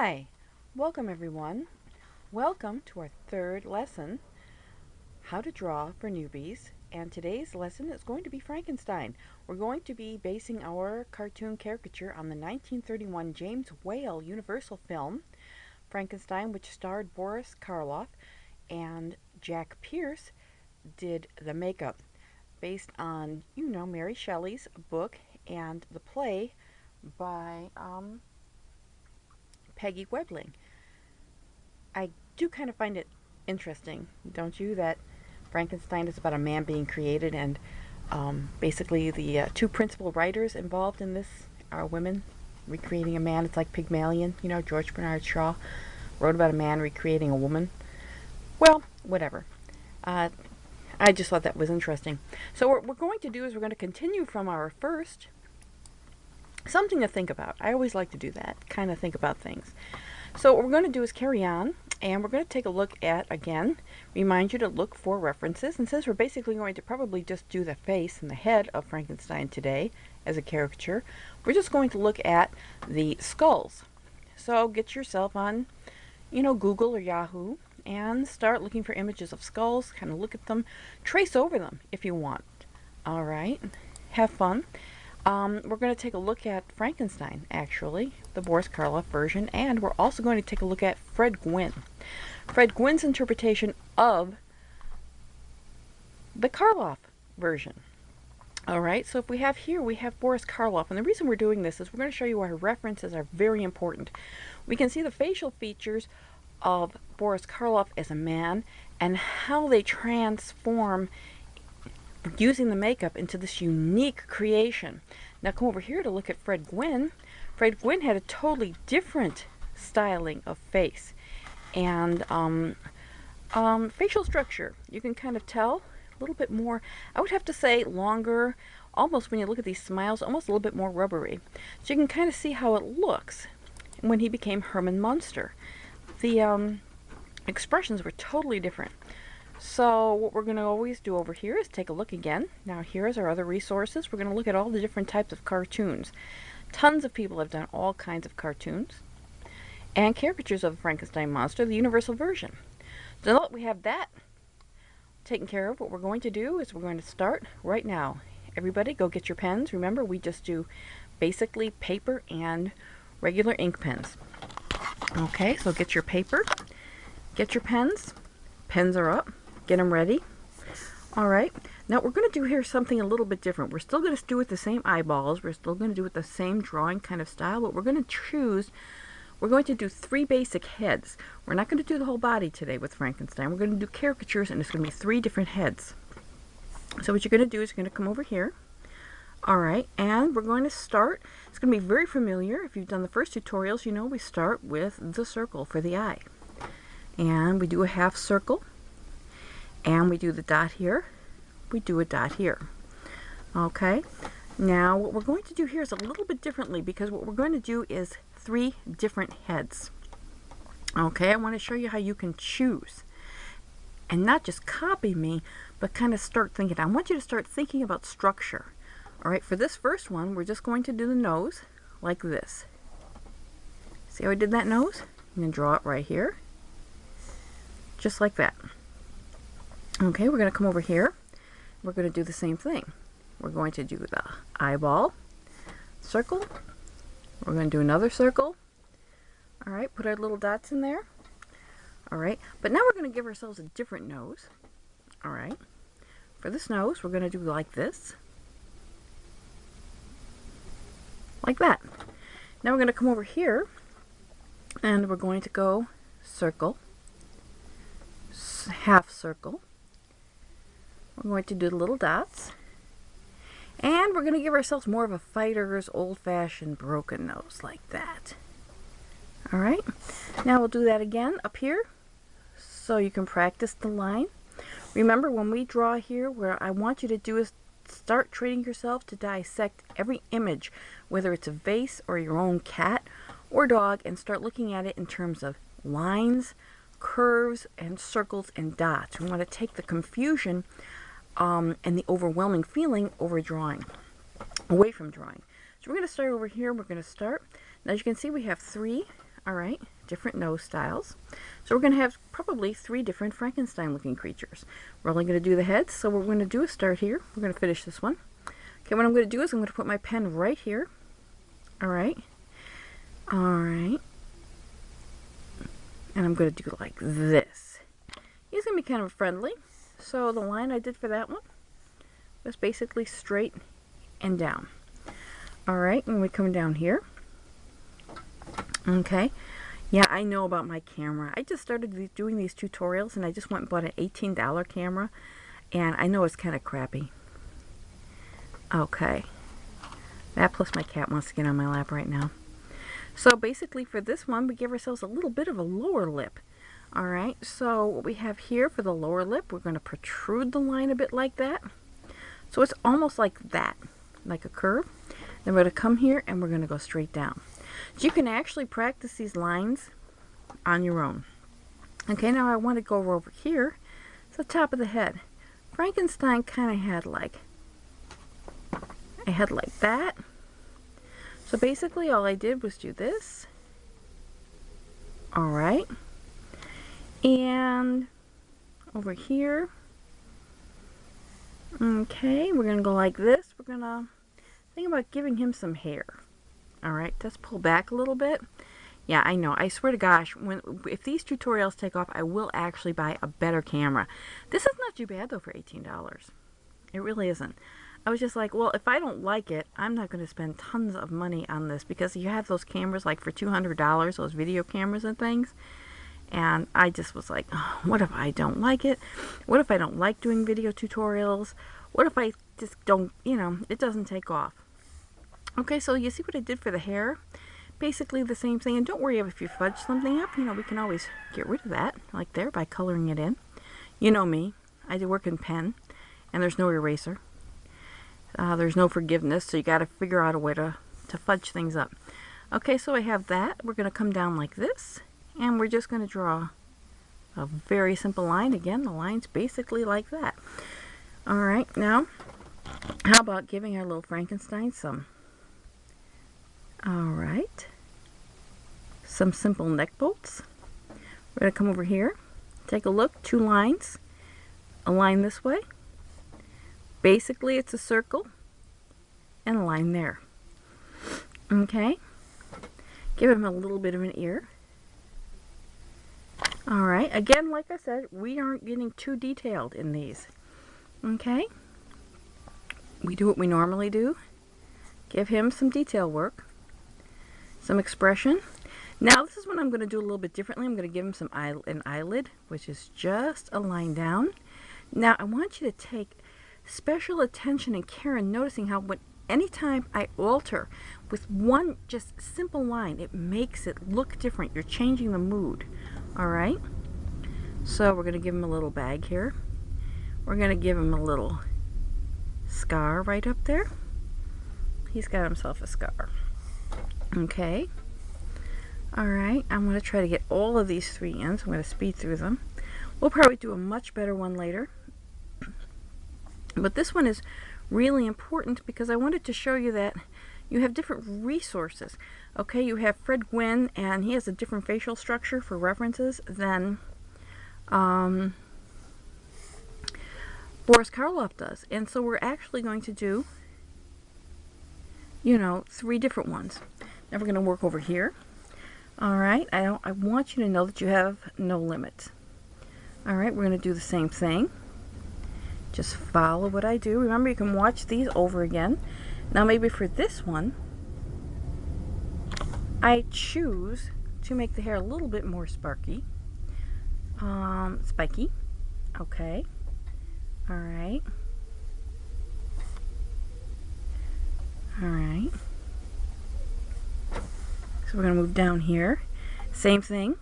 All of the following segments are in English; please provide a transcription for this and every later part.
Hi, welcome everyone. Welcome to our third lesson, How to Draw for Newbies. And today's lesson is going to be Frankenstein. We're going to be basing our cartoon caricature on the 1931 James Whale Universal film, Frankenstein, which starred Boris Karloff, and Jack Pierce did the makeup, based on, Mary Shelley's book and the play by Peggy Webling. I do kind of find it interesting, don't you, that Frankenstein is about a man being created, and basically the two principal writers involved in this are women recreating a man. It's like Pygmalion, George Bernard Shaw wrote about a man recreating a woman. Well, whatever. I just thought that was interesting. So what we're going to do is we're going to continue from our first something to think about. I always like to do that, kind of think about things. So what we're going to do is carry on, and we're going to take a look at, again, remind you to look for references. And since we're basically going to probably just do the face and the head of Frankenstein today as a caricature, we're just going to look at the skulls. So get yourself on, Google or Yahoo, and start looking for images of skulls, kind of look at them, trace over them if you want. All right, have fun. We're going to take a look at Frankenstein, actually, the Boris Karloff version, and we're also going to take a look at Fred Gwynne. Fred Gwynne's interpretation of the Karloff version. All right, so if we have here, we have Boris Karloff, and the reason we're doing this is we're going to show you why references are very important. We can see the facial features of Boris Karloff as a man and how they transform using the makeup into this unique creation. Now come over here to look at Fred Gwynne. Fred Gwynne had a totally different styling of face and facial structure. You can kind of tell a little bit more, I would have to say longer, almost when you look at these smiles, almost a little bit more rubbery. So you can kind of see how it looks when he became Herman Munster. The expressions were totally different. So what we're going to always do over here is take a look again. Now here's our other resources. We're going to look at all the different types of cartoons. Tons of people have done all kinds of cartoons and caricatures of the Frankenstein monster, the universal version. So now that we have that taken care of, what we're going to do is we're going to start right now. Everybody go get your pens. Remember, we just do basically paper and regular ink pens. Okay, so get your paper, get your pens. Pens are up. Get them ready. All right. Now we're going to do here something a little bit different. We're still going to do it the same eyeballs. We're still going to do it the same drawing kind of style, but we're going to do three basic heads. We're not going to do the whole body today with Frankenstein. We're going to do caricatures, and it's going to be three different heads. So what you're going to do is you're going to come over here. All right, and we're going to start. It's going to be very familiar. If you've done the first tutorials, you know we start with the circle for the eye. And we do a half circle. And we do the dot here, we do a dot here. Okay, now what we're going to do here is a little bit differently, because what we're going to do is three different heads. Okay, I want to show you how you can choose and not just copy me, but kind of start thinking. I want you to start thinking about structure. All right, for this first one, we're just going to do the nose like this. See how I did that nose? I'm going to draw it right here, just like that. Okay, we're going to come over here. We're going to do the same thing. We're going to do the eyeball, circle. We're going to do another circle. All right, put our little dots in there. All right, but now we're going to give ourselves a different nose. All right, for this nose, we're going to do like this. Like that. Now we're going to come over here, and we're going to go circle, half circle. We're going to do the little dots, and we're going to give ourselves more of a fighter's old-fashioned broken nose like that. All right, now we'll do that again up here so you can practice the line. Remember, when we draw here, what I want you to do is start training yourself to dissect every image, whether it's a vase or your own cat or dog, and start looking at it in terms of lines, curves, and circles and dots. We want to take the confusion and the overwhelming feeling away from drawing. So we're going to start over here. We're going to start. Now, as you can see, we have three. All right, different nose styles. So we're going to have probably 3 different Frankenstein looking creatures. We're only going to do the heads, so what we're going to do is start here. We're going to finish this one. Okay, what I'm going to do is I'm going to put my pen right here. Alright. Alright. And I'm going to do like this. He's going to be kind of friendly. So the line I did for that one was basically straight and down. Alright, when we come down here. Okay. Yeah, I know about my camera. I just started doing these tutorials and I just went and bought an $18 camera. And I know it's kind of crappy. Okay. That plus my cat wants to get on my lap right now. So basically for this one, we give ourselves a little bit of a lower lip. Alright, so what we have here for the lower lip, we're going to protrude the line a bit like that. So it's almost like that, like a curve. Then we're going to come here and we're going to go straight down. So you can actually practice these lines on your own. Okay, now I want to go over here. It's the top of the head. Frankenstein kind of had like a head like that. So basically all I did was do this. Alright. And over here. Okay, we're going to go like this. We're going to think about giving him some hair. Alright, let's pull back a little bit. Yeah, I know. I swear to gosh, if these tutorials take off, I will actually buy a better camera. This is not too bad though for $18. It really isn't. I was just like, well, if I don't like it, I'm not going to spend tons of money on this, because you have those cameras like for $200, those video cameras and things. And I just was like, oh, what if I don't like it? What if I don't like doing video tutorials? What if I just don't, you know, it doesn't take off? Okay, so you see what I did for the hair? Basically the same thing. And don't worry if you fudge something up, you know, we can always get rid of that, like there, by coloring it in. You know me, I do work in pen, and there's no eraser. There's no forgiveness, so you got to figure out a way to fudge things up. Okay, so I have that. We're going to come down like this, and we're just going to draw a very simple line. Again, the line's basically like that. Alright, now, how about giving our little Frankenstein some, alright, some simple neck bolts. We're going to come over here, take a look, 2 lines, a line this way. Basically, it's a circle and a line there. Okay. Give him a little bit of an ear. Alright. Again, like I said, we aren't getting too detailed in these. Okay. We do what we normally do. Give him some detail work. Some expression. Now, this is what I'm going to do a little bit differently. I'm going to give him an eyelid, which is just a line down. Now, I want you to take special attention and care in noticing how anytime I alter with one just simple line, it makes it look different. You're changing the mood. Alright? So we're going to give him a little bag here. We're going to give him a little scar right up there. He's got himself a scar. Okay. Alright, I'm going to try to get all of these 3 ends. I'm going to speed through them. We'll probably do a much better one later. But this one is really important because I wanted to show you that you have different resources. Okay, you have Fred Gwynn, and he has a different facial structure for references than Boris Karloff does. And so we're actually going to do, you know, 3 different ones. Now we're going to work over here. Alright, I want you to know that you have no limits. Alright, we're going to do the same thing. Just follow what I do. Remember, you can watch these over again. Now maybe for this one, I choose to make the hair a little bit more spiky. Okay. Alright. Alright. So we're going to move down here. Same thing.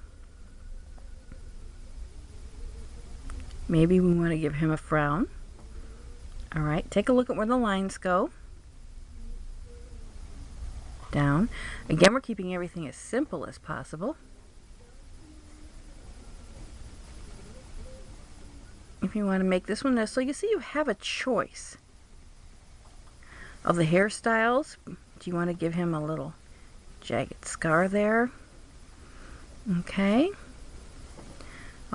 Maybe we want to give him a frown. Alright, take a look at where the lines go. Down. Again, we're keeping everything as simple as possible. If you want to make this one, so you see you have a choice of the hairstyles. Do you want to give him a little jagged scar there? Okay.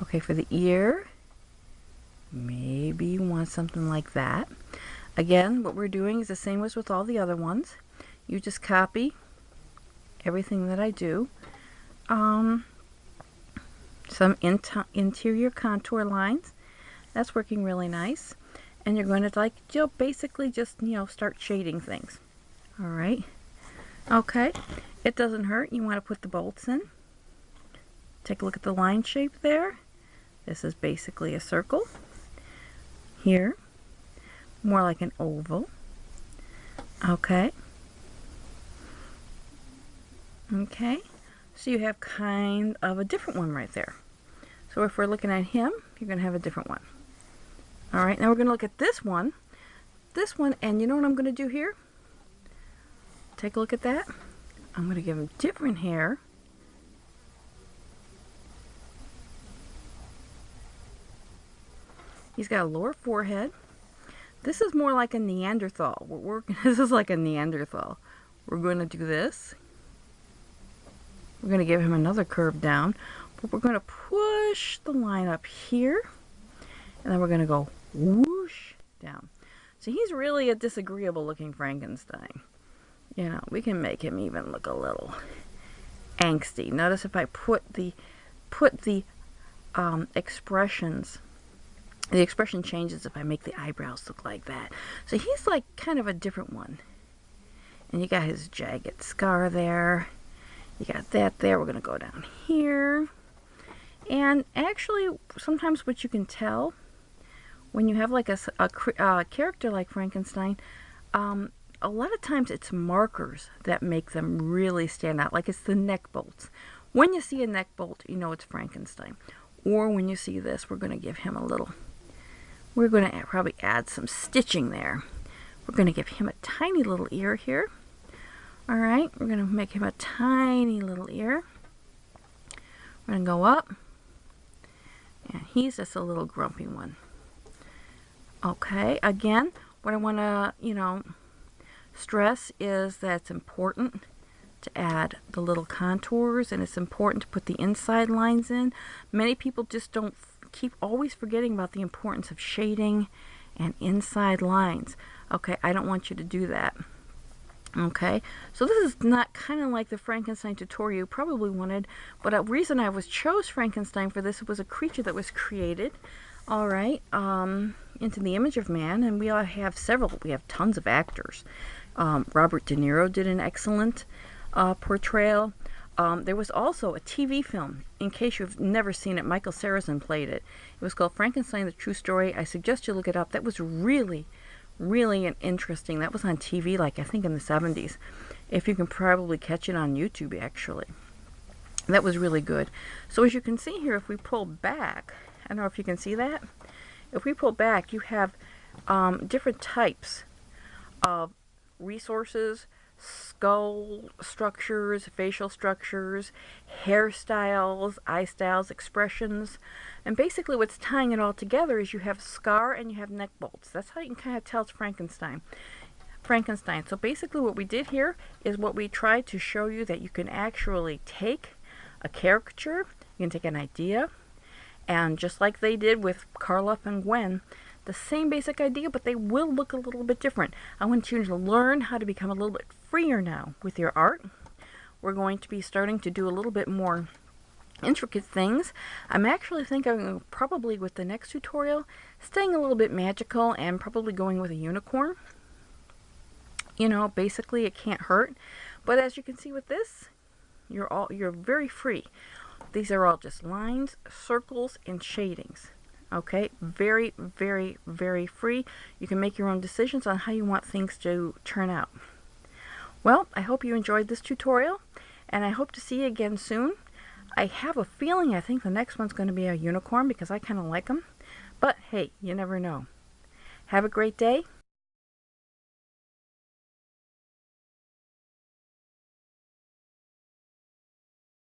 Okay, for the ear, maybe you want something like that. Again, what we're doing is the same as with all the other ones. You just copy everything that I do. Some interior contour lines. That's working really nice. And you're going to basically just, start shading things. All right. Okay. It doesn't hurt. You want to put the bolts in. Take a look at the line shape there. This is basically a circle. Here, more like an oval. Okay. Okay. So you have kind of a different one right there. So if we're looking at him, you're going to have a different one. All right, now we're going to look at this one, and you know what I'm going to do here? Take a look at that. I'm going to give him different hair. He's got a lower forehead. This is more like a Neanderthal. This is like a Neanderthal. We're going to do this. We're going to give him another curve down, but we're going to push the line up here, and then we're going to go whoosh down. So he's really a disagreeable looking Frankenstein. We can make him even look a little angsty. Notice if I put the expressions, the expression changes if I make the eyebrows look like that. So he's like kind of a different one. And you got his jagged scar there. You got that there. We're going to go down here. And actually, sometimes what you can tell when you have like a character like Frankenstein, a lot of times it's markers that make them really stand out. Like it's the neck bolts. When you see a neck bolt, you know it's Frankenstein. Or when you see this, we're going to give him we're going to probably add some stitching there. We're going to give him a tiny little ear here. All right, we're going to make him a tiny little ear. We're going to go up. And he's just a little grumpy one. Okay, again, what I want to, stress is that it's important to add the little contours, and it's important to put the inside lines in. Many people just don't keep always forgetting about the importance of shading and inside lines. Okay, I don't want you to do that. Okay, so this is not kind of like the Frankenstein tutorial you probably wanted, but a reason I chose Frankenstein for this was a creature that was created, all right, into the image of man, and we have tons of actors. Robert De Niro did an excellent portrayal. There was also a TV film, in case you've never seen it. Michael Sarrazin played it. It was called Frankenstein, the True Story. I suggest you look it up. That was really interesting. That was on TV, like I think in the 70s. If you can probably catch it on YouTube, actually. That was really good. So as you can see here, if we pull back, I don't know if you can see that. If we pull back, you have different types of resources, skull structures, facial structures, hairstyles, eye styles, expressions. And basically what's tying it all together is you have scar and you have neck bolts. That's how you can kind of tell it's Frankenstein. So basically what we did here is what we tried to show you, that you can actually take a caricature, you can take an idea, and just like they did with Karloff and Gwen, the same basic idea, but they will look a little bit different. I want you to learn how to become a little bit freer now with your art. We're going to be starting to do a little bit more intricate things. I'm actually thinking probably with the next tutorial, staying a little bit magical and probably going with a unicorn. Basically it can't hurt. But as you can see with this, you're very free. These are all just lines, circles, and shadings. Okay, very free. You can make your own decisions on how you want things to turn out. Well, I hope you enjoyed this tutorial, and I hope to see you again soon. I have a feeling I think the next one's going to be a unicorn because I kind of like them. But hey, you never know. Have a great day.